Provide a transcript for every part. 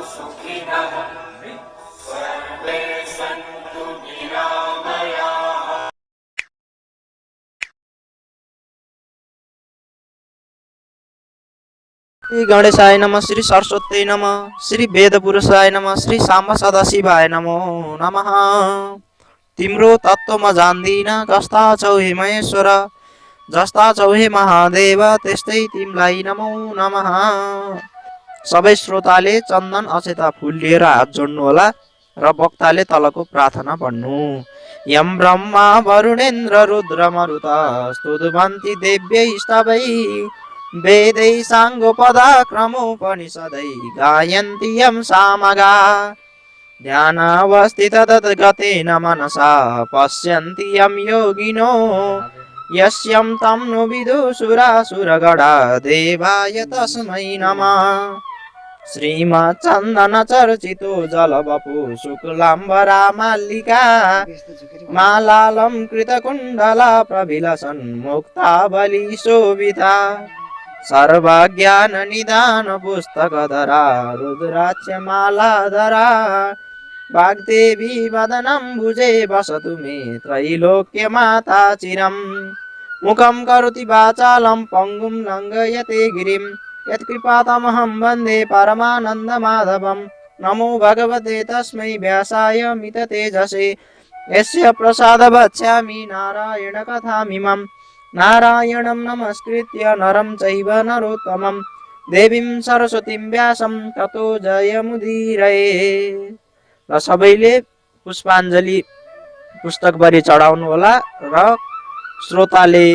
सुखिनः सर्वे सन्तु निरामयाः। श्री गणेशाय नमः, श्री सरस्वती नमः, श्री वेदपुरुषाय नमः, श्री साम्ब सदाशिवाय नमो नमः। तिम्रो तत्त्वमा जान्दिन कस्ता छौ हे महेश्वर, जस्ता छौ हे महादेव त्यस्तै तिमीलाई नमो नमः। सबै श्रोताले चन्दन अक्षता फुल लिएर हात जोड्नु होला र वक्ताले तलको प्रार्थना पढ्नु। यम ब्रह्मा वरुणेन्द्र रुद्र मरुत स्तुवन्ति देव्यै स्तवै वेदै साङ्गोपदाक्रमोपनिषदै गायन्ति यं सामगा। ध्यानावस्थित तद्गतेन मनसा पश्यन्ति यं योगिनो यस्यं तं नु विदुषुरासुरगणा देवाय तस्मै नमः। श्रीमच्चन्दन चर्चितो जलवपु शुक्लाम्बरा माल्लिका मालालं कृतकुण्डला प्रविलसन् मुक्तावली शोभिता सर्वज्ञान निदान पुस्तकधरा रुद्राक्षमालाधरा वाग्देवी वदनम्बुजे वसतु मे त्रैलोक्यमाता चिरम्। मुखं करोति वाचालं पङ्गुं लङ्घयते गिरिं यत्कृपातमहं वन्दे परमानन्दमाधवं। नमो भगवते तस्मै व्यासाय मिततेजसे यस्य प्रसादवक्ष्यामि नारायण कथामिमम्। नारायणं नमस्कृत्य नरं चैव नरोत्तमं देवीं सरस्वतीं व्यासं ततो जयमुदीरये। र सबैले पुष्पाञ्जली पुस्तकभरि चढाउनु होला र श्रोताले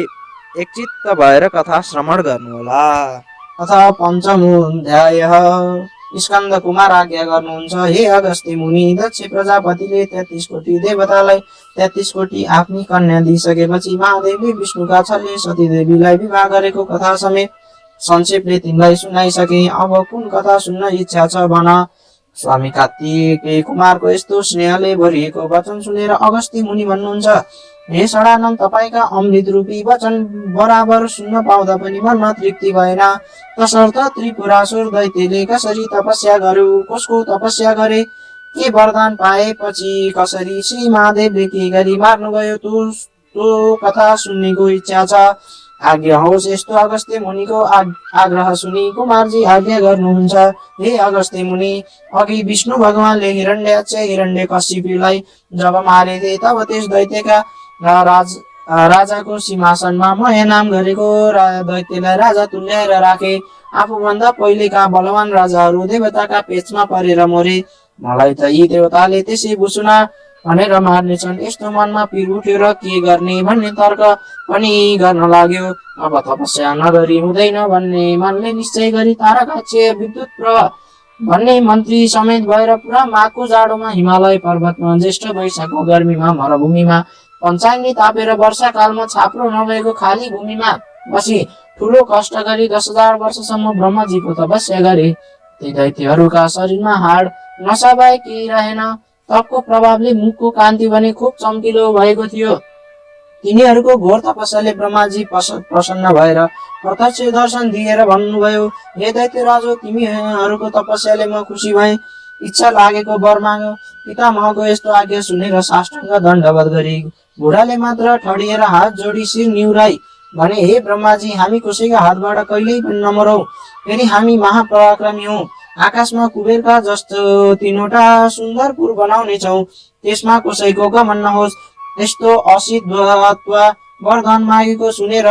एकचित्त भएर कथा श्रवण गर्नु होला। अथ पञ्चमोऽध्यायः। स्कन्द कुमार आज्ञा गर्नुहुन्छ, हे अगस्त्य मुनि, दक्ष प्रजापतिले 33 कोटी देवतालाई 33 कोटी आफ्नी कन्या दिइसकेपछि महादेवले विष्णुका छल्ले सतीदेवीलाई विवाह गरेको कथा समेत संक्षेपले तिमीलाई सुनाइसके। अब कुन कथा सुन्न इच्छा छ भन। स्वामी कार्तिकेय कुमारको यस्तो स्नेहले भरिएको वचन सुनेर अगस्त्य मुनि भन्नुहुन्छ, हे सडानन्द, तपाईका अमृत रूपी वचन बराबर सुन्न पाउँदा पनि मनमा तृप्ति भएन। तसर्थ त्रिपुरासुर दैत्यले कसरी तपस्या गर्यो, कसको तपस्या गरे, के वरदान पाएपछि कसरी श्री महादेवले के गरी मार्नुभयो, त्यो कथा सुन्नेको इच्छा छ। आज्ञा होस्। यस्तो अगस्त्य मुनिको आग्रह सुनि कुमारजी आज्ञा गर्नुहुन्छ, हे अगस्त्य मुनि, अघि विष्णु भगवानले हिरण्याक्ष हिरण्यकशिपुलाई जब मारिदिए तब त्यस दैत्यका राजाको सिंहासनमा म नाम गरेको दैत्यलाई राजा तुल्याएर राखे। आफूभन्दा पहिलेका बलवान राजाहरू देवताका पेचमा परेर मरे। मलाई त यी देवताले त्यसै बुसुना भनेर मार्नेछन्। यस्तो मनमा पिर उठ्यो र के गर्ने भन्ने तर्क पनि गर्न लाग्यो। अब तपस्या नगरी हुँदैन भन्ने मनले निश्चय गरी तारकाक्ष विद्युत प्रभा भन्ने मन्त्री समेत भएर पुरा माघको जाडोमा हिमालय पर्वतमा ज्येष्ठ वैशाखको गर्मीमा मरुभूमिमा पञ्चाङ्गी तापेर वर्षाकालमा छाप्रो नभएको खाली भूमिमा बसी ठुलो कष्ट गरी 10,000 वर्षसम्म ब्रह्माजीको तपस्या गरे। ती दैत्यहरूका शरीरमा हाड नसा बाहेक केही रहेन। तपको प्रभावले मुखको कान्ति भने खुब चम्किलो भएको थियो। तिनीहरूको घोर तपस्याले ब्रह्माजी प्रसन्न भएर प्रत्यक्ष दर्शन दिएर भन्नुभयो, हे दैत्य राजो, तिमीहरूको तपस्याले म खुसी भएँ। इच्छा लागेको वर माग। पितामहको यस्तो आज्ञा सुनेर साष्टाङ्ग दण्डवत गरी बुढाले मात्र ठडिएर हात जोडी शिर निहुराई भने, हे ब्रह्माजी, हामी कसैका हातबाट कहिल्यै पनि नमरौँ। फेरि हामी महापराक्रमी हौँ। आकाशमा कुबेरका जस्तो 3वटा सुन्दर पुर बनाउने छौँ। त्यसमा कसैको गमन नहोस्। यस्तो असित वरदान मागेको सुनेर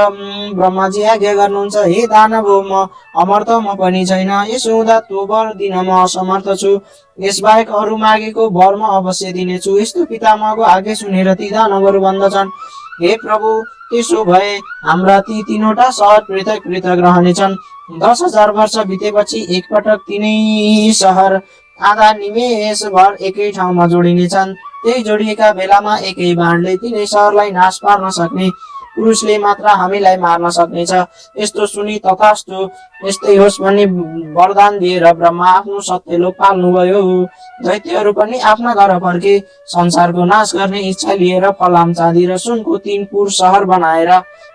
ब्रह्माजी आज्ञा गर्नुहुन्छ, हे दानव, म अमर्त म पनि छैन। यसो हुँदा त्यो वर दिन म असमर्थ छु। यसबाहेक अरू मागेको वर म अवश्य दिनेछु। यस्तो पितामहको आज्ञा सुनेर ती दानवहरू भन्दछन्, हे प्रभु, त्यसो भए हाम्रा ती 3वटा सहर पृथक पृथक रहनेछन्। 10,000 वर्ष बितेपछि एकपटक तिनै सहर आधा निमेष भर एकै ठाउँमा जोडिनेछन्। त्यही जोडिएका बेलामा एकै बाणले तिनै सहरलाई नाश पार्न सक्ने पुरुषले मात्र हामीलाई मार्न सक्नेछ। यस्तो सुनि तथास्तु यस्तै होस् भनी वरदान दिएर ब्रह्मा आफ्नो सत्यलोक पाल्नुभयो। दैत्यहरू पनि आफ्ना घर फर्के। संसारको नाश गर्ने इच्छा लिएर फलाम चाँदी र सुनको 3 पुर सहर बनाएर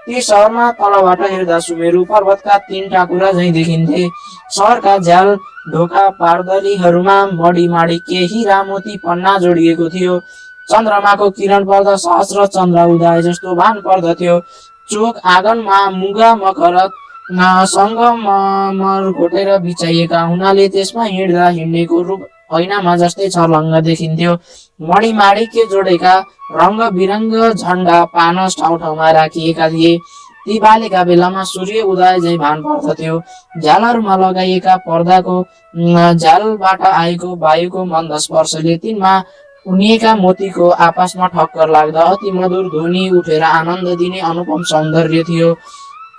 ती सहरमा तलबाट हेर्दा सुमेरु पर्वतका 3 टाकुरा झैं देखिन्थे। सहरका झ्याल ढोका पारदलीहरूमा मडी माणिक्य हीरा मोती पन्ना जोडिएको थियो। चन्द्रमाको किरण पर्दा सहस्र चन्द्र उदाए जस्तो भान पर्दथ्यो। चोक आँगनमा मुगा मकरत सङ्गमर घोटेर बिछाइएका हुनाले त्यसमा हिँड्दा हिँडेको रूप ऐनामा जस्तै छर्लङ्ग देखिन्थ्यो। मणि माणिक्य जोडेका रङ्ग बिरङ्ग झण्डा पानस ठाउँ ठाउँमा राखिएका थिए। ती बालेका बेलामा सूर्य उदय झैं भान पर्दथ्यो। झ्यालहरूमा लगाइएका पर्दाको झ्यालबाट आएको वायुको मन्द स्पर्शले तिनमा उनिएका मोतीको आपसमा ठक्कर लाग्दा अति मधुर ध्वनि उठेर आनन्द दिने अनुपम सौन्दर्य थियो।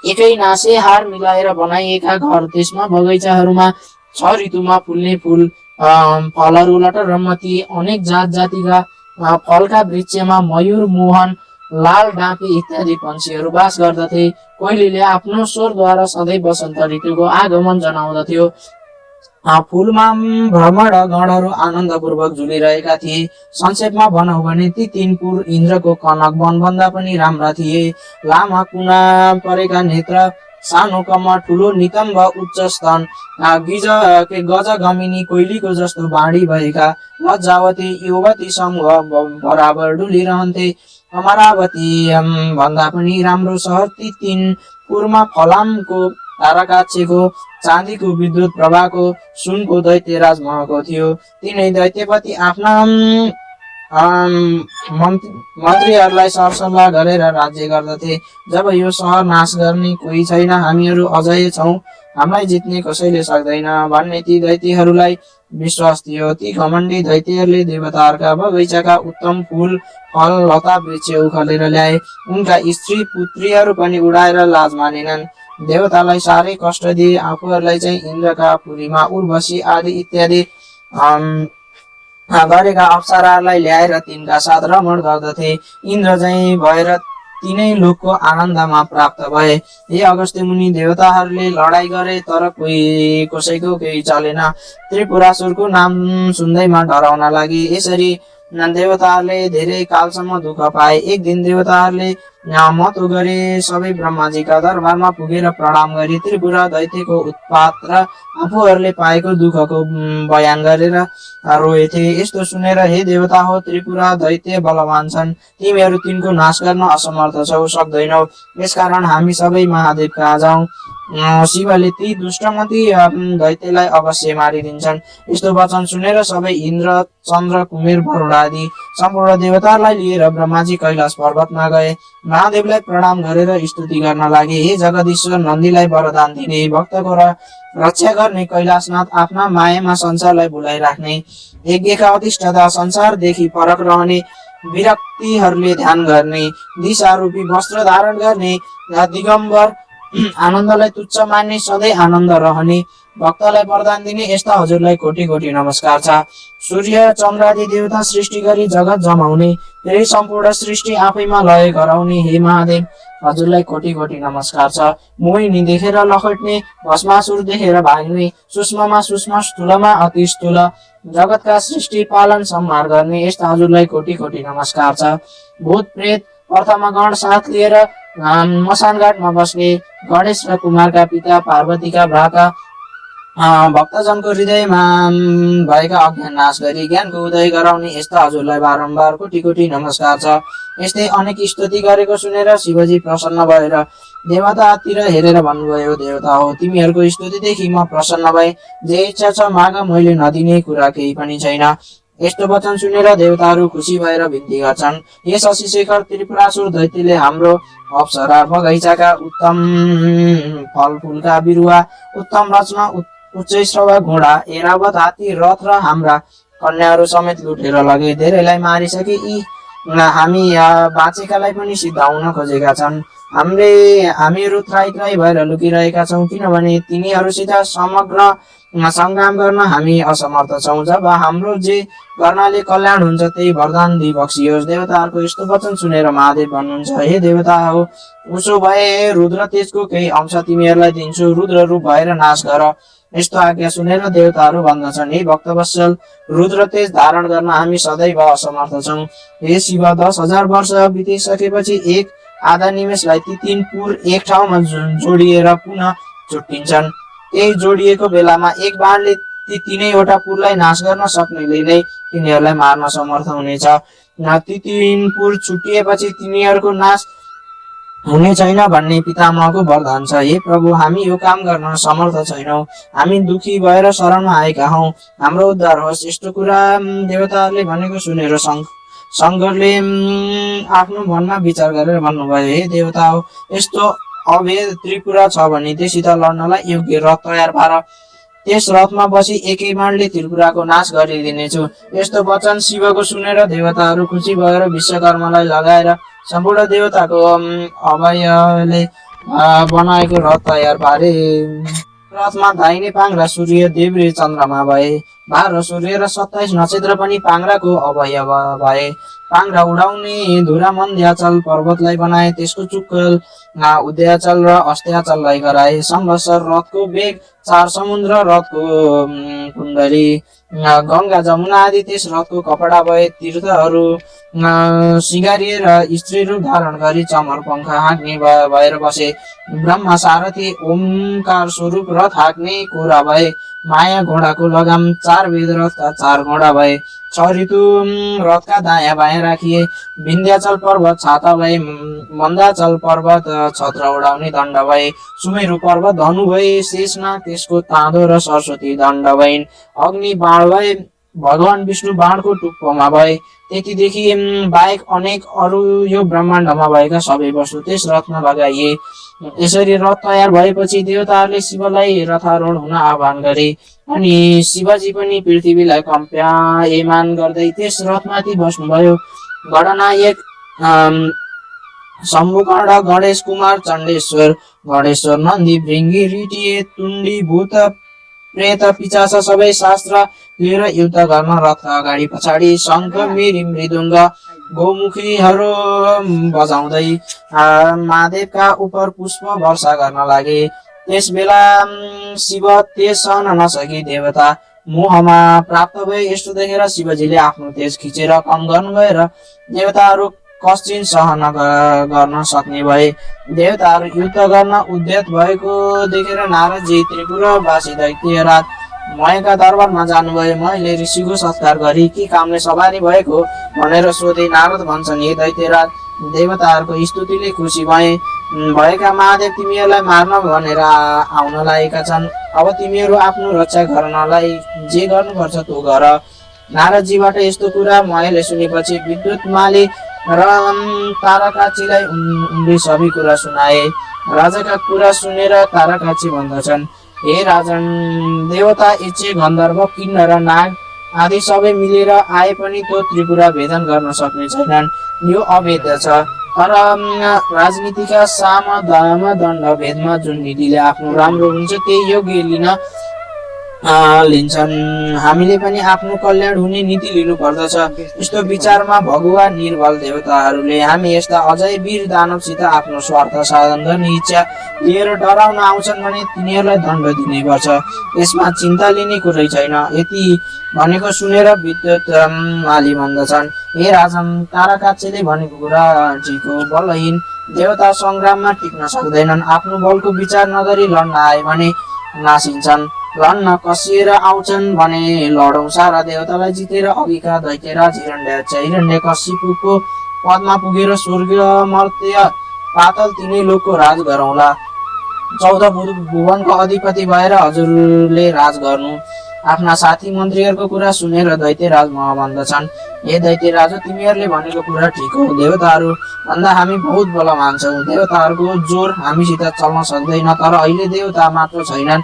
एकै नासे हार मिलाएर बनाइएका घर, त्यसमा बगैँचाहरूमा 6 ऋतुमा फुल्ने फूल, फलहरू लटरम्मती अनेक जात जातिका फलका वृक्षमा मयूर, मोहन, लाल डाँफे इत्यादि पंक्षीहरू बास गर्दथे। कोइलीले आफ्नो स्वरद्वारा सधैँ वसन्त ऋतुको आगमन जनाउँदथ्यो। फूलमा भ्रमण गणहरू आनन्दपूर्वक झुलिरहेका थिए। संक्षेपमा भनौँ भने ती 3 पुर इन्द्रको कनक वनभन्दा पनि राम्रा थिए। लामा कुना परेका नेत्र, सानो कम्मर, ठुलो नितम्ब, उच्च स्तन, गज गमिनी कोइलीको जस्तो बाणी भएका लज्जावती युवती समूह बराबर डुलिरहन्थे। अमरावती भन्दा पनि राम्रो सहर ती 3 पुरमा फलामको ताराकाक्षको, चाँदीको विद्युत प्रभाको, सुनको दैत्य राजमहलको थियो। तिनै दैत्यपति आफ्ना मन्त्रीहरूलाई सरसल्लाह गरेर राज्य गर्दथे। जब यो सहर नाश गर्ने कोही छैन, हामीहरू अझै छौं, हामीलाई जित्ने कसैले सक्दैन भन्ने ती दैत्यहरूलाई विश्वास थियो। ती घमण्डी दैत्यहरूले देवताहरूका बगैँचाका उत्तम फूल, फल, लता वृक्ष उखलेर ल्याए। उनका स्त्री पुत्रीहरू पनि उडाएर लाज मानेनन्। देवतालाई साह्रै कष्ट दिए। आफूहरूलाई चाहिँ इन्द्रका पुरीमा उर्वशी आदि इत्यादि गरेका अप्सराहरूलाई ल्याएर तिनका साथ रमण गर्दथे। इन्द्र चाहिँ भएर तिनै लोकको आनन्दमा प्राप्त भए। हे अगस्त्य मुनि, देवताहरूले लडाई गरे तर कसैको केही चलेन। त्रिपुरासुरको नाम सुन्दैमा डराउन लागे। यसरी देवताहरूले धेरै कालसम्म दुःख पाए। एक दिन देवताहरूले मतो गरे। सबै ब्रह्माजीका दरबारमा पुगेर प्रणाम गरे। त्रिपुरा दैत्यको उत्पात र आफूहरूले पाएको दुःखको बयान गरेर रोएथे। यस्तो सुनेर, हे देवता हो, त्रिपुरा दैत्य बलवान छन्, तिमीहरू तिनको नाश गर्न असमर्थ छौ, सक्दैनौ। यसकारण हामी सबै महादेव कहाँ जाउँ। शिवले ती दुष्टमती दैत्यलाई अवश्य मारिदिन्छन्। यस्तो वचन सुनेर सबै इन्द्र, चन्द्र, कुमेर, वरुण आदि सम्पूर्ण देवतालाई लिएर ब्रह्माजी कैलाश पर्वतमा गए। महादेवलाई प्रणाम गरेर स्तुति गर्न लागे। हे जगदीश्वर, नन्दीलाई वरदान दिने, भक्तको रक्षा गर्ने कैलाशनाथ, आफ्ना मायामा संसारलाई भुलाइराख्ने, यज्ञका अधिष्ठाता, संसारदेखि फरक रहने, विरक्तिहरूले ध्यान गर्ने, दिशारूपी वस्त्र धारण गर्ने, दिगम्बर, आनन्दलाई तुच्छ मान्ने, सधैँ आनन्द रहने, भक्तलाई वरदान दिने, यस्ता हजुरलाई कोटी कोटी नमस्कार छ। सूर्य चन्द्रादि देवता सृष्टि गरी जगत जमाउने, फेरि सम्पूर्ण सृष्टि आफैमा लय गराउने, हे महादेव, हजुरलाई कोटी कोटी नमस्कार छ। मोहिनी देखेर लखट्ने, भस्मासुर देखेर भाग्ने, सूक्ष्ममा सूक्ष्म, स्थूलमा अति स्थूल, जगतका सृष्टि पालन संहार गर्ने, यस्ता हजुरलाई कोटी कोटी नमस्कार छ। भूत प्रेत अर्थमा गण साथ लिएर मसानघाटमा बस्ने, गणेश र कुमारका पिता, पार्वतीका भ्राता, भक्तजनको हृदयमा भएका अज्ञान नाश गरी ज्ञानको उदय गराउने, यस्ता हजुरलाई बारम्बार कोटी कोटी नमस्कार छ। यस्तै अनेक स्तुति गरेको सुनेर शिवजी प्रसन्न भएर देवतातिर हेरेर भन्नुभयो, देवता हो, तिमीहरूको स्तुतिदेखि म प्रसन्न भए। जे इच्छा छ माग, मैले नदिने कुरा केही पनि छैन। यस्तो वचन सुनेर देवताहरू खुसी भएर बिन्ती गर्छन्। हे शशिशेखर, त्रिपुरासुर दैत्यले हाम्रो अप्सरा, बगैँचाका उत्तम फलफुलका बिरुवा, उत्तम रचना, उच्चैश्रवा घोडा, ऐरावत हात्ती, रथ र हाम्रा कन्याहरू समेत लुटेर लगे। धेरैलाई मारिसके। यी हामी बाँचेकालाई पनि सिद्धाउन खोजेका छन्। हामीहरू त्राई त्राई भएर लुकिरहेका छौँ, किनभने तिनीहरूसित समग्र सङ्ग्राम गर्न हामी असमर्थ छौँ। जब हाम्रो जे गर्नाले कल्याण हुन्छ त्यही वरदान दिइबक्सियोस्। देवताहरूको यस्तो वचन सुनेर महादेव भन्नुहुन्छ, हे देवता हो, उसो भए रुद्र तेजको केही अंश तिमीहरूलाई दिन्छु, रुद्र रूप भएर नाश गर। यस्तो आज्ञा सुनेर देवताहरू भन्दछन्, हे भक्तवत्सल, रुद्र तेज धारण गर्न हामी सदैव असमर्थ छौँ। हे शिव, 10,000 वर्ष बितिसकेपछि एक आधा निमेषलाई ती तीन पुर एक ठाउँमा जोडिएर पुनः छुट्टिन्छन्। त्यही जोडिएको बेलामा एक बाणले ती तीनैवटा पुरलाई नाश गर्न सक्नेले नै तिनीहरूलाई मार्न समर्थ हुनेछ। ती तीन पुर छुट्टिएपछि तिनीहरूको नाश हुने छैन भन्ने पितामहको वरदान छ। हे प्रभु, हामी यो काम गर्न समर्थ छैनौँ, हामी दुखी भएर शरणमा आएका हौँ, हाम्रो उद्धार होस्। यस्तो कुरा देवताहरूले भनेको सुनेर शङ्करले आफ्नो मनमा विचार गरेर भन्नुभयो, हे देवता हो, यस्तो अभेद त्रिपुरा छ भने त्योसित लड्नलाई योग्य रथ तयार पार। त्यस रथमा बसी एकै बाणले त्रिपुराको नाश गरिदिनेछु। यस्तो वचन शिवको सुनेर देवताहरू खुसी भएर विश्वकर्मालाई लगाएर सम्पूर्ण देवताको अभयले बनाएको रथ तयार पारे। रथमा दाहिने पाङ्रा सूर्य, देब्रे चन्द्रमा भए। 12 सूर्य र 27 नक्षत्र पनि पाङ्राको अवयव भए। पाङ्रा उडाउने धुरा मन्द्याचल पर्वतलाई बनाए, त्यसको चुक्कल उदयाचल र अस्त्याचललाई गराए। संवत्सर रथको बेग, 4 समुद्र रथको कुण्डली, गङ्गा जमुना आदि त्यस रथको कपडा भए। तीर्थहरू सिँगारिएर स्त्री रूप धारण गरी चमर पंख हाँक्ने भएर बसे। ब्रह्मा सारथी ओमकार स्वरूप रथ हाँक्ने कोरा भए। माया घोडाको लगाम, 4 वेद रथका 4 घोडा भए। 6 ऋतु रथका दायाँ बायाँ राखिए। विन्ध्याचल पर्वत छाता भए, मन्दाचल पर्वत छत्र उडाउने दण्ड भए। सुमेरु पर्वत धनु भए, शेषनाग त्यसको ताँदो र सरस्वती दण्ड भइन्। अग्नि बाण भए, भगवान विष्णु बाणको टुप्पोमा भए। त्यतिदेखि बाहेक अनेक अरू यो ब्रह्माण्डमा भएका सबै वस्तु त्यस रथमा लगाइए। यसरी रथ तयार भएपछि देवताहरूले शिवलाई रथारोहण हुन आह्वान गरे अनि शिवजी पनि पृथ्वीलाई कम्प्यायमान गर्दै त्यस रथमाथि बस्नुभयो। गणनायक शम्भुकर्ण, गणेश कुमार, चण्डेश्वर, गणेश्वर, नन्दी, भृङ्गी, ऋषि, तुण्डी, भूत प्रेत, पिचाच सबै शास्त्र लिएर युद्ध गर्न रथका अगाडि पछाडि शङ्ख, मेरी, मृदुङ्ग, गौमुखीहरू बजाउँदै महादेवका उप पुष्प वर्षा गर्न लागे। त्यस बेला शिव तेज सहन नसकी देवता मोहमा प्राप्त भए। यस्तो देखेर शिवजीले आफ्नो तेज खिचेर कम गर्नुभयो र देवताहरू कश्चिन सहन गर्न सक्ने भए। देवताहरू युद्ध गर्न उद्यत भएको देखेर नारदजी त्रिपुरावासी दैत्यराज मयका दरबारमा जानुभयो। मैले ऋषिको सत्कार गरी के कामले सवारी भएको भनेर सोधे। नारद भन्छन्, हे दैत्यराज, देवताहरूको स्तुतिले खुसी भएका महादेव तिमीहरूलाई मार्न भनेर आउन लागेका छन्। अब तिमीहरू आफ्नो रक्षा गर्नलाई जे गर्नुपर्छ त्यो गर। नारदजीबाट यस्तो कुरा मयले सुनेपछि विद्युतमाली र तारकाक्षीलाई उनले सबै कुरा सुनाए। राजाका कुरा सुनेर तारकाक्षी भन्दछन्, हे राजन, देवता, यक्ष, गन्धर्व, किन्नर, नाग आदि सबै मिलेर आए पनि त्यो त्रिपुरा भेदन गर्न सक्ने छैनन्। यो अभेद्य छ। तर राजनीतिका साम दाम दण्ड भेदमा जुन नीतिले आफ्नो राम्रो हुन्छ त्यही योग्य लिन्छन्। हामीले पनि आफ्नो कल्याण हुने नीति लिनु पर्दछ। यस्तो विचारमा भगवान निर्बल देवताहरूले हामी यस्ता अझै वीर दानवसित आफ्नो स्वार्थ साधन गर्ने इच्छा लिएर डराउन आउँछन् भने तिनीहरूलाई दण्ड दिनै पर्छ। यसमा चिन्ता लिने कुरै छैन। यति भनेको सुनेर विद्युत माली भन्दछन्, हे राजन, तारकाक्षीले भनेको कुरा ठिक हो। बलहीन देवता सङ्ग्राममा टिक्न सक्दैनन्। आफ्नो बलको विचार नगरी लड्न आए भने नासिन्छन्। लड्न कसिएर आउँछन् भने लडौँ। सारा देवतालाई जितेर अघिका दैत्यराज हिरण्यकशिपुको पदमा पुगेर स्वर्ग, मर्त्य, पातल तीनै लोकको राज गरौँला। 14 भुवनको अधिपति भएर हजुरले राज गर्नु। आफ्ना साथी मन्त्रीहरूको कुरा सुनेर दैत्यराज मह भन्दछन्, हे दैत्यराज, तिमीहरूले भनेको कुरा ठिक हो। देवताहरू भन्दा हामी बहुत बलवान छौँ। देवताहरूको जोर हामीसित चल्न सक्दैन। तर अहिले देवता मात्र छैनन्,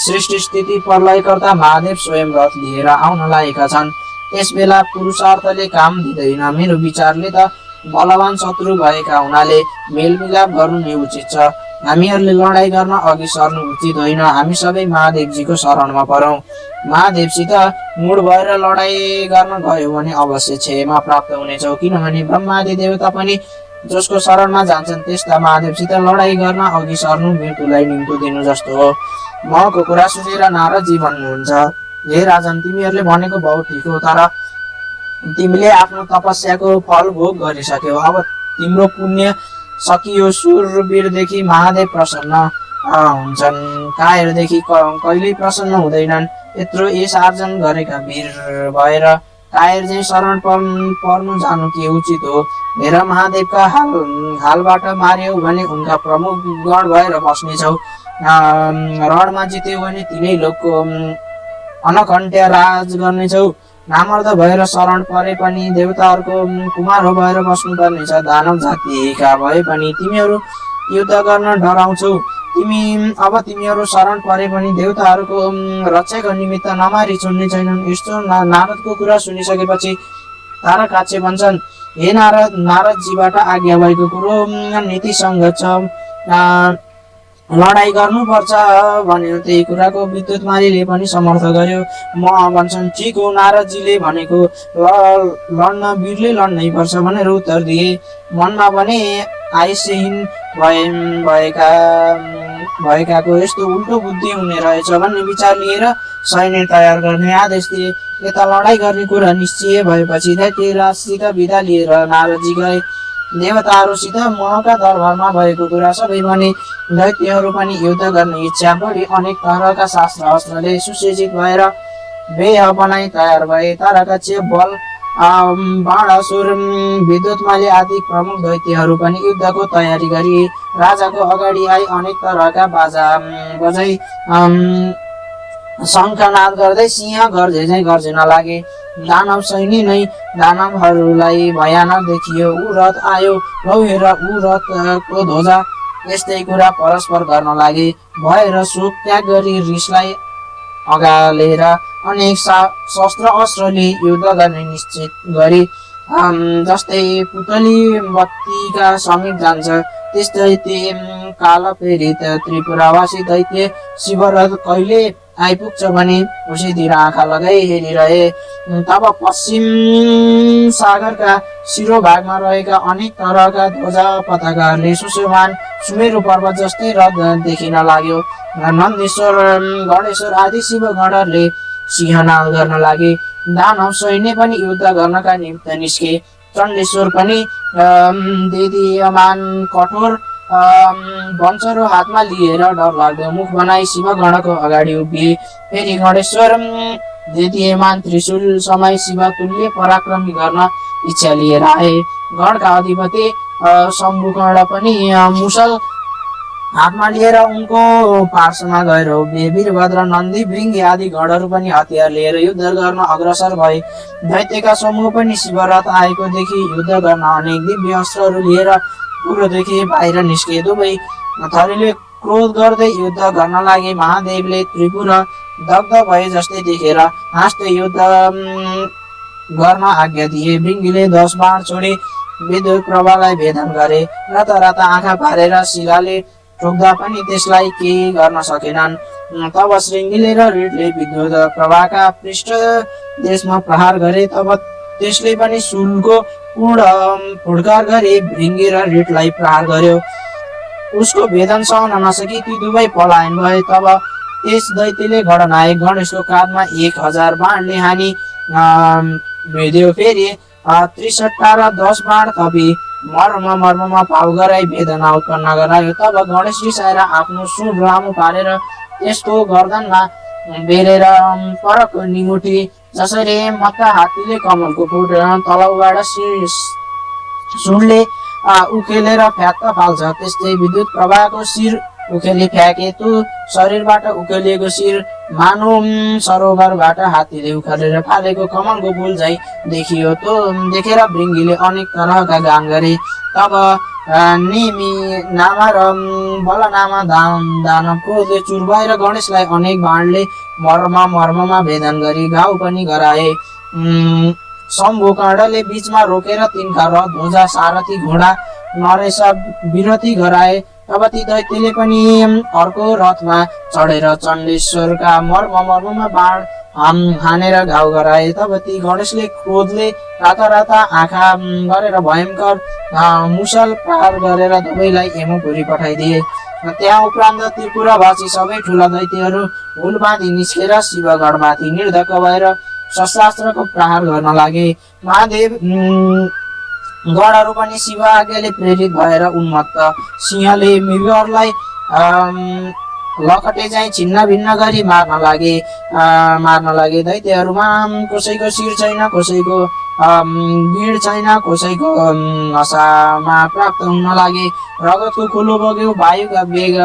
सृष्टि स्थिति प्रलयकर्ता महादेव स्वयं रथ लिएर आउन लागेका छन्। त्यस बेला पुरुषार्थले काम दिँदैन। मेरो विचारले त बलवान शत्रु भएका हुनाले मेलमिलाप गर्नु नै उचित छ। हामीहरूले लडाइँ गर्न अघि सर्नु उचित होइन। हामी सबै महादेवजीको शरणमा परौँ। महादेवसित मुड भएर लडाइँ गर्न गयो भने अवश्य क्षमा प्राप्त हुनेछौ, किनभने ब्रह्मादि देवता पनि जसको शरणमा जान्छन् त्यस्ता महादेवसित लडाइँ गर्न अघि सर्नु मृत्युलाई निम्तो दिनु जस्तो हो। मको कुरा सुनेर नारदजी भन्नुहुन्छ, हे राजन, तिमीहरूले भनेको बहुत ठिक हो, तर तिमीले आफ्नो तपस्याको फल भोग गरिसक्यौ। अब तिम्रो पुण्य सकियो। सुरवीरदेखि महादेव प्रसन्न हुन्छन्, कायरदेखि कहिल्यै प्रसन्न हुँदैनन्। यत्रो यस आर्जन गरेका वीर भएर कायर चाहिँ शरण पर्नु जानु के उचित हो? हेर, महादेवका हालबाट मार्यौ भने उनका प्रमुख गण भएर बस्नेछौ। रणमा जित्यो भने तिनै लोकको अनकन्ट्य राज गर्नेछौ। नामर्द भएर शरण परे पनि देवताहरूको कुमार हो भएर बस्नु पर्नेछ। दानव जातिका भए पनि तिमीहरू युद्ध गर्न डराउँछौ। अब तिमीहरू शरण परे पनि देवताहरूको रक्षाको निमित्त नमारी छोड्ने छैनन्। यस्तो नारदको कुरा सुनिसकेपछि तारकाक्ष भन्छन्, हे नारदजीबाट आज्ञा भएको कुरो नीतिसँग छ। लडाइँ गर्नुपर्छ भन्यो, त्यही कुराको विद्युत मालीले पनि समर्थ गर्यो। म भन्छन्, ठिक हो, नारदजीले भनेको लड्न वीरले लड्नै पर्छ भनेर उत्तर दिए। मनमा भने आयुष्यहीन भएकाको यस्तो उल्टो बुद्धि हुने रहेछ भन्ने विचार लिएर सैन्य तयार गर्ने आदेश दिए। यता लडाइँ गर्ने कुरा निश्चय भएपछि दैत्यराजसित बिदा लिएर नारदजी गए। देवताहरूसित महका दरबारमा भएको कुरा सबै भने। दैत्यहरू पनि युद्ध गर्ने इच्छा बढी अनेक तरहका शास्त्र अस्त्रले सुसज्जित भएर वेह बनाई तयार भए। तारकाक्ष, बल, बाणासुर, विद्युतमाली आदि प्रमुख दैत्यहरू पनि युद्धको तयारी गरी राजाको अगाडि आई अनेक तरहका बाजा बजाई शङ्खनाद गर्दै सिंह गर्जे गर्जिन लागे। दानव सैन्य नै दानवहरूलाई भयानक देखियो। ऊ रथ आयो, लौ हेर ऊ रथको ध्वजा। यस्तै कुरा परस्पर गर्न लागे। भएर शोक त्याग गरी रिसलाई अगालेर अनेक शस्त्र अस्त्रले युद्ध गर्ने निश्चित गरी। जस्तै पुतली बत्तीका समीप जान्छ त्यस्तै कालप्रेरित त्रिपुरावासी दैत्य शिवरथ कहिले आइपुग्छ भने उसीतिर आँखा लगाई हेरिरहे। तब पश्चिम सागरका शिरोभागमा रहेका अनेक तरहका ध्वजा पताकाहरूले सुशोभमान सुमेरु पर्वत जस्तै रथ देखिन लाग्यो। नन्देश्वर, गणेश्वर आदि शिवगणहरूले सिंहनाद गर्न लागे। दानव सैन्य पनि युद्ध गर्नका निमित्त निस्के। चण्डेश्वर पनि देदीयमान कठोर वंशरो हातमा लिएर डरलाग्दो मुख बनाई शिवगणको अगाडि उभिए। फेरि गणेश्वर देदीयमान त्रिशूल समय शिव तुल्य पराक्रमी गर्न इच्छा लिएर आए। गणका अधिपति शम्भुकर्ण पनि मुसल हातमा लिएर उनको पार्श्वमा गएर उभिए। वीरभद्र, नन्दी, भृङ्गी आदि गणहरू पनि हतियार लिएर युद्ध गर्न अग्रसर भए। दैत्यका समूह पनि शिवरथ आएको देखि युद्ध गर्न अनेक दिव्य अस्त्रहरू लिएर पुरदेखि बाहिर निस्के। दुवै थरीले क्रोध गर्दै युद्ध गर्न लागे। महादेवले त्रिपुर दग्ध भए जस्तै देखेर हाँस्दै युद्ध गर्न आज्ञा दिए। भृङ्गीले 10 बाण छोडे, विद्युत प्रभालाई भेदन गरे। राता आँखा पारेर शिलाले ठोक्दा पनि त्यसलाई केही गर्न सकेनन्। तब श्रृङ्गीले र ऋडले विद्युत प्रभाका पृष्ठ देशमा प्रहार गरे। तब त्यसले पनि शूलको फुड्कार गरी भृङ्गी र ऋडलाई प्रहार गर्यो। उसको भेदन सहन नसकी ती दुवै पलायन भए। तब त्यस दैत्यले गणनायक गणेशको काँधमा 1000 बाणले हानी भेद्यो। फेरि 63 र 10 बाण थपी मर्ममा पाउ गराई वेदना उत्पन्न गरायो। तब गणेश रिसाएर आफ्नो सुँड लामो पारेर त्यसको गर्दनमा बेरेर परक निमुठी जसरी मत्ता हात्तीले कमलको फुट तलाउबाट सुनले उखेलेर फ्याक्क फाल्छ त्यस्तै विद्युत प्रवाहको शिर उखेली फ्याके। त्यो शरीरबाट उखेलिएको शिर मानव सरोवरबाट हात्तीले उखेलेर फालेको कमलको फुल झै देखियो। त्यो देखेर भृङ्गीले अनेक तरहका गान गरे। तब नेमी नामा र बल नामा दानव क्रोधले चुर भएर गणेशलाई अनेक बाणले मर्ममा भेदन गरी घाउ पनि गराए। शम्भु कर्णले बीचमा रोकेर तिनका रथ ध्वजा सारथी घोडा नरेश विरती गराए। तब ती दैत्यले पनि अर्को रथमा चढेर चण्डेश्वरका मर्ममा बाण हानेर घाउ गराए। तब ती गणेशले क्रोधले राता राता आँखा गरेर भयङ्कर मुसल प्रहार गरेर दुवैलाई यमपुरी पठाइदिए। त्यहाँ उपरान्त त्रिपुरावासी सबै ठुला दैत्यहरू हुल बाँधी निस्केर शिवगढमाथि निर्धक्क भएर शस्त्रास्त्रको प्रहार गर्न लागे। महादेव गणहरू पनि शिव आज्ञाले प्रेरित भएर उन्मत्त सिंहले मृगहरूलाई लखटे चाहिँ छिन्न भिन्न गरी मार्न लागे। दैत्यहरूमा कसैको शिर छैन, कसैको गिड छैन, कसैको नसामा प्राप्त हुन लागे। रगतको कुलो बग्यो, वायुका वेग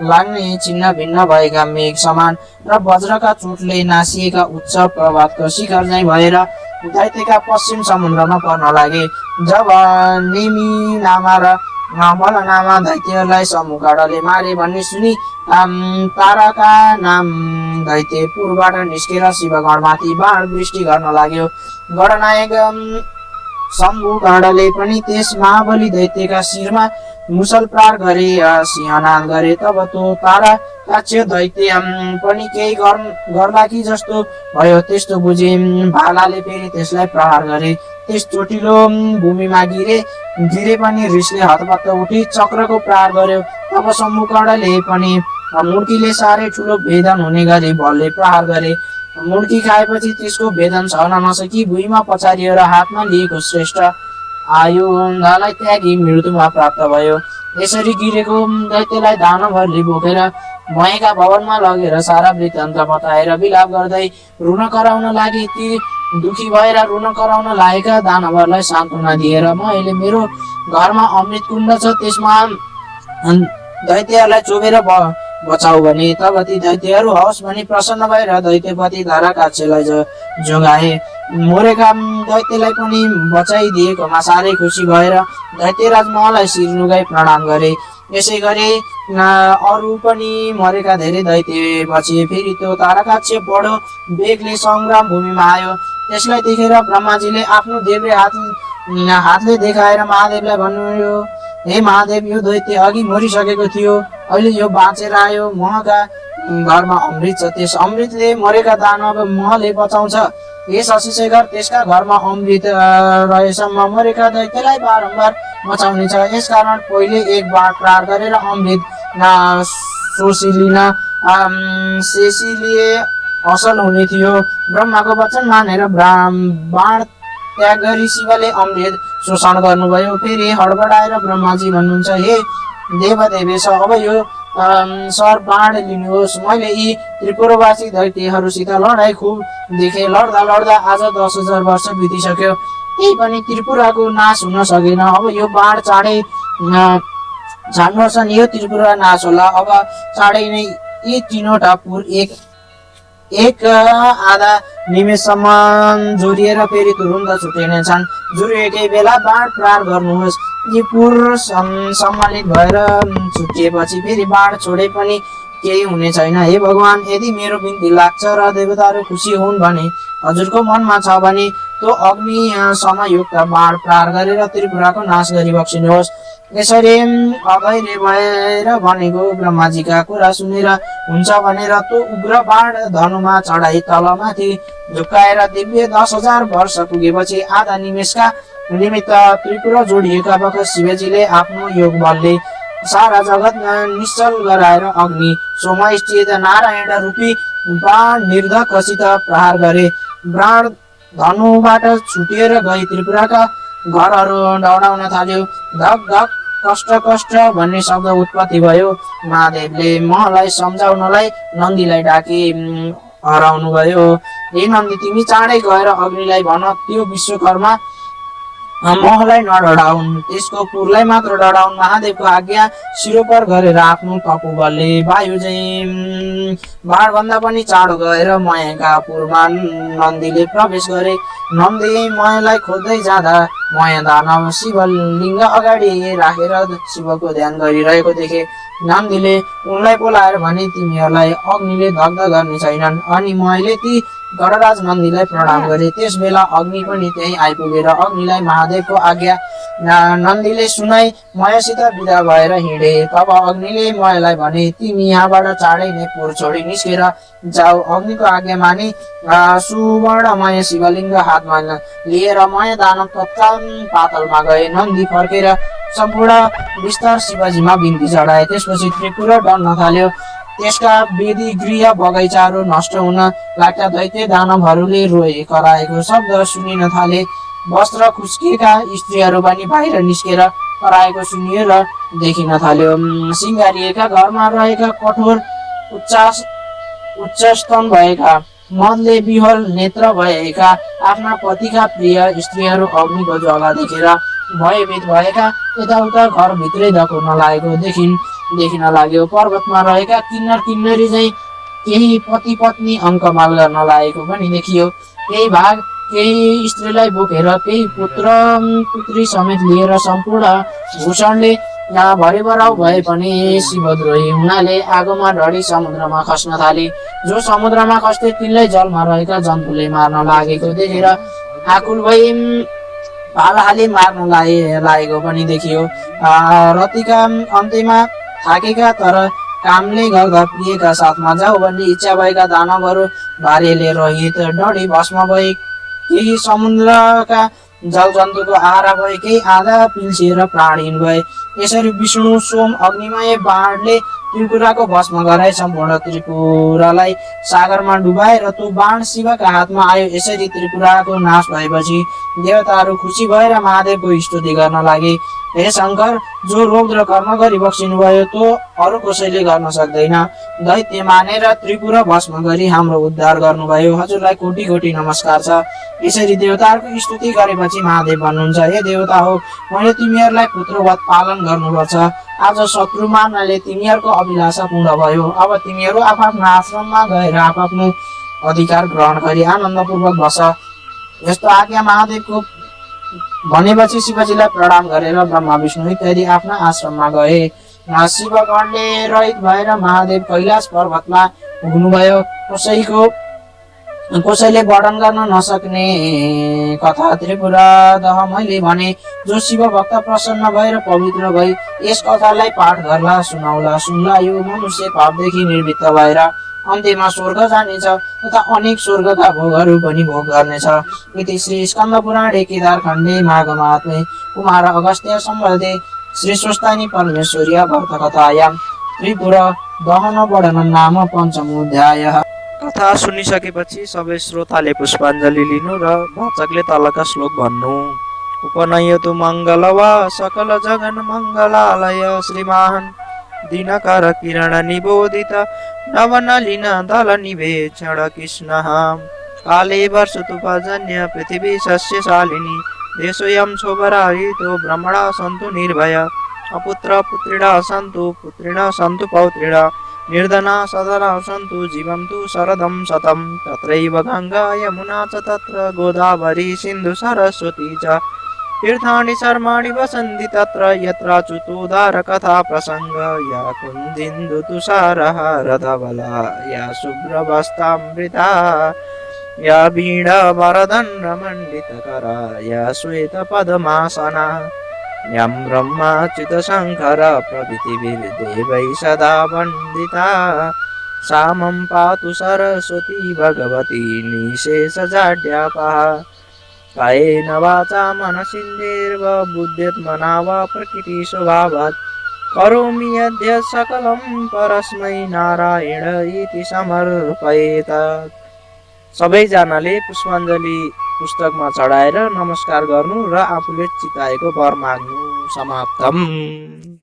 लाग्ने छिन्न भिन्न भएका मेघ समान र वज्रका चोटले नासिएका उच्च पर्वतको शिखर चाहिँ भएर दैत्यका पश्चिम समुद्रमा पर्न लागे। जब नेमी नामा र बलनामा दैत्यहरूलाई शम्भुकर्णले मारे भन्ने सुनि ताराका नाम दैत्य पूर्वबाट निस्केर शिवगढमाथि बाण वृष्टि गर्न लाग्यो। गणनायक शम्भुकर्णले पनि त्यस महाबली दैत्यका शिरमा मुसल प्रहार गरे, सिंहनाद गरे। तब त्यो तारा काक्ष्य दैत्य पनि केही गर्ला कि जस्तो भयो, त्यस्तो बुझे भालाले फेरि त्यसलाई प्रहार गरे। त्यस चोटिलो भूमिमा गिरे पनि रिसले हतपत्त उठी चक्रको प्रहार गर्यो। तब शम्भुकर्णले पनि मुर्कीले साह्रै ठुलो भेदन हुने गरी बलले प्रहार गरे। मुर्की खाएपछि त्यसको भेदन सहन नसकी भुइँमा पछारिएर हातमा लिएको श्रेष्ठ आयुधलाई त्यागी मृत्युमा प्राप्त भयो। यसरी गिरेको दैत्यलाई दानवहरूले बोकेर भएका भवनमा लगेर सारा वृत्तान्त बताएर विलाप गर्दै रुन कराउन लागे। ती दुखी भएर रुन कराउन लागेका दानवहरूलाई सान्त्वना दिएर मैले मेरो घरमा अमृत कुण्ड छ, त्यसमा दैत्यहरूलाई चोबेर बचाऊ भने। तब ती दैत्यहरू हवस् भनी प्रसन्न भएर दैत्यपति ताराकाक्षलाई जोगाए। मोरेका दैत्यलाई पनि बचाइदिएकोमा साह्रै खुसी भएर दैत्यराज महलाई शिर नुगाई प्रणाम गरे। यसै गरी अरू पनि मरेका धेरै दैत्य बचे। फेरि त्यो ताराकाक्ष बडो वेगले सङ्ग्राम भूमिमा आयो। त्यसलाई देखेर ब्रह्माजीले आफ्नो देब्रे हातले देखाएर महादेवलाई भन्नुभयो, हे महादेव, यो दैत्य अघि मरिसकेको थियो, अहिले यो बाँचेर आयो। महका घरमा अमृत छ, त्यस अमृतले मरेका दानव महले बचाउँछ। हे शशिशेखर, त्यसका घरमा अमृत रहेसम्म मरेका दैत्यलाई बारम्बार बचाउनेछ। यसकारण पहिले एक बाण प्रहार गरेर अमृत शेषीले असल हुने थियो। ब्रह्माको वचन मानेर बाण त्याग गरी शिवले अमृत शोषण गर्नुभयो। फेरि हडबडाएर ब्रह्माजी भन्नुहुन्छ, हे देवदेवेश, अब यो सर बाण लिनुहोस्। मैले यी त्रिपुरवासी दैत्यहरूसित लडाई खुब देखे। लड्दा लड्दा आज 10,000 वर्ष बितिसक्यो, त्यही पनि त्रिपुराको नाश हुन सकेन। अब यो बाण चाँडै छान्नुहोस्, यो त्रिपुरा नाश होला। अब चाँडै नै यी तीनवटा पुर एक आधा निमेषसम्म जोडिएर फेरि तुरुन्त छुटिनेछन्। जुरिएकै बेला बाण प्रहार गर्नुहोस्। यी पुर सम्मिलित भएर छुटिएपछि फेरि बाण छोडे पनि केही हुने छैन। हे भगवान, यदि मेरो बिन्ती लाग्छ र देवताहरू खुसी हुन् भने हजुरको मनमा छ भने त्यो अग्नि समयुक्त बाण प्रहार गरेर त्रिपुराको नाश गरी बक्सिनुहोस्। यसरी अधैर्य भएर भनेको ब्रह्माजीका कुरा सुनेर हुन्छ भनेर त्यो उग्र बाण धनुमा चढाई तलमाथि झुक्काएर दिव्य 10,000 वर्ष पुगेपछि आधा निमेषका निमित्त त्रिपुरा जोडिएका बखत शिवजीले आफ्नो योग बलले सारा जगत निश्चल गराएर अग्नि सोमस्थित नारायण रूपी बाण निर्धकसित प्रहार गरे। बाण धनुबाट छुटिएर गई त्रिपुराका घरहरू डढाउन थाल्यो। धक धक कष्ट कष्ट भन्ने शब्द उत्पत्ति भयो। महादेवले महलाई सम्झाउनलाई नन्दीलाई डाके हराउनु भयो। हे नन्दी, तिमी चाँडै गएर अग्निलाई भन त्यो विश्वकर्मा महलाई नडढाउन्, त्यसको पुरलाई मात्र डढाउन्। महादेवको आज्ञा शिरोपर गरेर आफ्नो तपोबलले वायु चाहिँ बाणभन्दा पनि चाँडो गएर मयका पुरमा नन्दीले प्रवेश गरे। नन्दी मयलाई खोज्दै जाँदा मय दानव शिवलिङ्ग अगाडि राखेर शिवको ध्यान गरिरहेको देखे। नन्दीले उनलाई बोलाएर भने, तिमीहरूलाई अग्निले दग्ध गर्ने छैनन्। अनि मयले ती गणराज नन्दीलाई प्रणाम गरे। त्यस बेला अग्नि पनि त्यही आइपुगेर अग्निलाई महादेवको आज्ञा नन्दीले सुनाई मयसित विदा भएर हिँडे। तब अग्निले मयलाई भने, तिमी यहाँबाट चाँडै नै पुर छोडी निस्केर जाऊ। अग्निको आज्ञा मानि सुवर्णमय शिवलिङ्ग हातमा लिएर मय दानव तत्काल पातलमा गए। नन्दी फर्केर सम्पूर्ण विस्तार शिवजीमा बिन्ती चढाए। त्यसपछि त्रिपुरा डल्न थाल्यो। त्यसका वेदी गृह बगैँचाहरू नष्ट हुन लाग्दा दैत्य दानवहरूले रोए कराएको शब्द सुनिन थाले। वस्त्र खुस्किएका स्त्रीहरू पनि बाहिर निस्केर कराएको सुनियो र देखिन थाल्यो। सिँगारिएका घरमा रहेका कठोर उच्च स्तन भएका मदले विह्वल नेत्र भएका आफ्ना पतिका प्रिय स्त्रीहरू अग्निको ज्वाला देखेर भयभीत भएका यताउता घरभित्रै दकुर्न लागेको देखिन लाग्यो। पर्वतमा रहेका किन्नर किन्नरी चाहिँ केही पति पत्नी अङ्कमाल गर्न लागेको पनि देखियो। केही भाग केही स्त्रीलाई बोकेर केही पुत्र पुत्री समेत लिएर सम्पूर्ण भूषणले भरेबराउ भए पनि शिवद्रोही हुनाले आगोमा ढडी समुद्रमा खस्न थाले। जो समुद्रमा खस्थे तिनलाई जलमा रहेका जन्तुले मार्न लागेको देखेर आकुल भई पालाहाली मार्न लागेको पनि देखियो। रतिका अन्त्यमा थाकेका तर कामले गर्दा प्रियका साथमा जाऊ भन्ने इच्छा भएका दानवहरू भार्यले रहित ढडी भस्म भए। केही समुद्रका जलजन्तुको आहारा भए, केही आधा पिल्सिएर प्राणहीन भए। यसरी विष्णु सोम अग्निमय बाणले त्रिपुराको भस्म गराए। सम्पूर्ण त्रिपुरालाई सागरमा डुबाएर त्यो बाण शिवका हातमा आयो। यसरी त्रिपुराको नाश भएपछि देवताहरू खुसी भएर महादेवको स्तुति गर्न लागे। हे शङ्कर, जो रौद्र कर्म गरी बक्सिनु भयो त्यो अरू कसैले गर्न सक्दैन। दैत्य मानेर त्रिपुरा भस्म गरी हाम्रो उद्धार गर्नुभयो। हजुरलाई कोटी कोटी नमस्कार छ। यसरी देवताहरूको स्तुति गरेपछि महादेव भन्नुहुन्छ, हे देवता हो, मैले तिमीहरूलाई पुत्रवत पालन गर्नुपर्छ। आज शत्रु मार्नाले तिमीहरूको अभिलाषा पूर्ण भयो। अब तिमीहरू आफ्नो आश्रममा गएर आफ्नो अधिकार ग्रहण गरी आनन्दपूर्वक बस। यस्तो आज्ञा महादेवको भनेपछि शिवजीलाई प्रणाम गरेर ब्रह्मा विष्णु इत्यादि आफ्ना आश्रममा गए। शिवगणले रहित भएर महादेव कैलाश पर्वतमा पुग्नुभयो। कसैले वर्णन गर्न नसक्ने कथा त्रिपुरा दह मैले भने। जो शिव भक्त प्रसन्न भएर पवित्र भई यस कथालाई पाठ गर्ला सुन्ला यो मनुष्य पापदेखि निर्वृत्त भएर अन्त्यमा स्वर्ग जानेछ तथा अनेक स्वर्गका भोगहरू पनि भोग गर्नेछ। इति श्री स्कन्द पुराणे केदार खण्डे माघ महात्म्ये कुमार अगस्त्य सम्बन्धे श्री स्वस्तानी परमेश्वर्य भक्त कथायां त्रिपुर दहन वर्णन नाम पञ्चमोऽध्यायः। कथा सुनिसकेपछि सबै श्रोताले पुष्पाञ्जली लिनु र वाचकले तलका श्लोक भन्नु। उपनयतु मङ्गलवा सकल जगन मङ्गलालय श्रीमान् दिनकर किरण निबोधित नवनलिन दल निवेक्षण कृष्णः काले वर्षतु पर्जन्य पृथिवी सस्यशालिनी देशोऽयं शोभराहितो ब्रह्मणा सन्तु निर्भय अपुत्र पुत्रिणा सन्तु पुत्रिणा सन्तु पौत्रिणा निर्धना सदना सन्तु जीवन्तु शरदं शतं तत्रैव गङ्गा यमुना च तत्र गोदावरी सिन्धु सरस्वती च तीर्थानि सर्वाणि वसन्ति तत्र यत्र च्युतोद्धार कथा प्रसंग या कुन्दिन्दु तुषारः रथबला या शुभ्रवस्त्रामृता या वीणा वरदण्डमण्डितकरा या श्वेत पद्मासना यं ब्रह्माच्युत शङ्कर प्रभृतिभिर्देवैः सदा वन्दिता सा मम पातु सरस्वती भगवती निशेषजाड्यापः कायेन वाचा मनसिन्द्रिर्वा बुद्ध्यात्मना वा प्रकृति स्वभावात् करोमि यद्य सकलं परस्मै नारायण इति समर्पयेत। सबैजनाले पुष्पाञ्जली पुस्तकमा चढाएर नमस्कार गर्नु र आफूले चिताएको वर माग्नु। समाप्तम्।